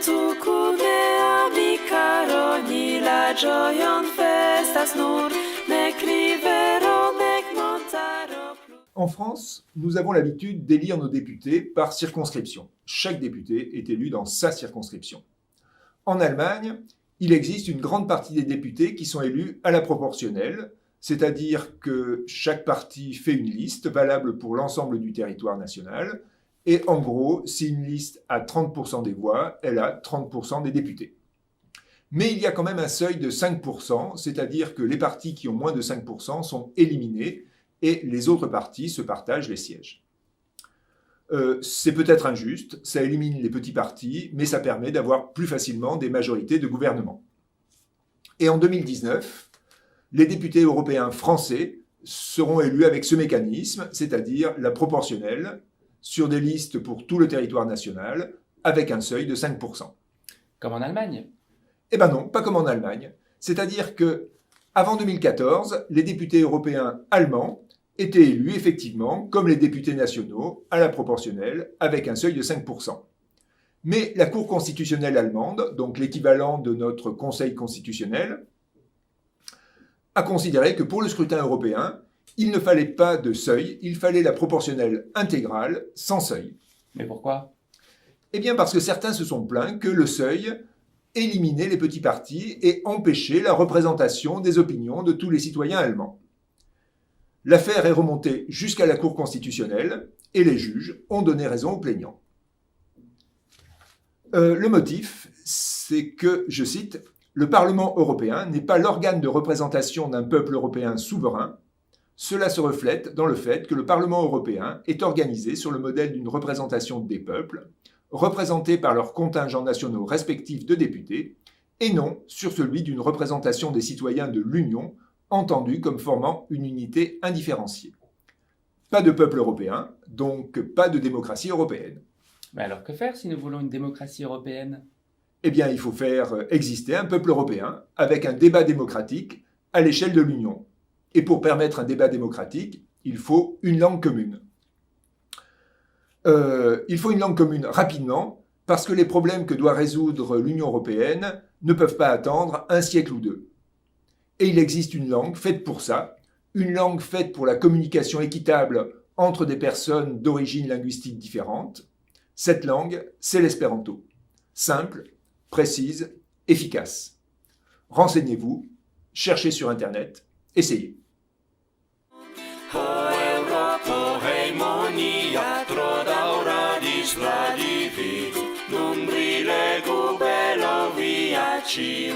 En France, nous avons l'habitude d'élire nos députés par circonscription. Chaque député est élu dans sa circonscription. En Allemagne, il existe une grande partie des députés qui sont élus à la proportionnelle, c'est-à-dire que chaque parti fait une liste valable pour l'ensemble du territoire national, et en gros, si une liste a 30% des voix, elle a 30% des députés. Mais il y a quand même un seuil de 5%, c'est-à-dire que les partis qui ont moins de 5% sont éliminés et les autres partis se partagent les sièges. C'est peut-être injuste, ça élimine les petits partis, mais ça permet d'avoir plus facilement des majorités de gouvernement. Et en 2019, les députés européens français seront élus avec ce mécanisme, c'est-à-dire la proportionnelle, sur des listes pour tout le territoire national, avec un seuil de 5%. Comme en Allemagne? Eh bien non, pas comme en Allemagne. C'est-à-dire que, avant 2014, les députés européens allemands étaient élus effectivement, comme les députés nationaux, à la proportionnelle, avec un seuil de 5%. Mais la Cour constitutionnelle allemande, donc l'équivalent de notre Conseil constitutionnel, a considéré que pour le scrutin européen, il ne fallait pas de seuil, il fallait la proportionnelle intégrale, sans seuil. Mais pourquoi? Eh bien parce que certains se sont plaints que le seuil éliminait les petits partis et empêchait la représentation des opinions de tous les citoyens allemands. L'affaire est remontée jusqu'à la Cour constitutionnelle et les juges ont donné raison aux plaignants. Le motif, c'est que, je cite, « Le Parlement européen n'est pas l'organe de représentation d'un peuple européen souverain. Cela se reflète dans le fait que le Parlement européen est organisé sur le modèle d'une représentation des peuples, représentés par leurs contingents nationaux respectifs de députés, et non sur celui d'une représentation des citoyens de l'Union, entendue comme formant une unité indifférenciée. Pas de peuple européen, donc pas de démocratie européenne. » Mais alors que faire si nous voulons une démocratie européenne? Eh bien, il faut faire exister un peuple européen avec un débat démocratique à l'échelle de l'Union. Et pour permettre un débat démocratique, il faut une langue commune. Il faut une langue commune rapidement, parce que les problèmes que doit résoudre l'Union européenne ne peuvent pas attendre un siècle ou deux. Et il existe une langue faite pour ça, une langue faite pour la communication équitable entre des personnes d'origine linguistique différentes. Cette langue, c'est l'espéranto. Simple, précise, efficace. Renseignez-vous, cherchez sur Internet, essayez. Lumbrile cu belovia ci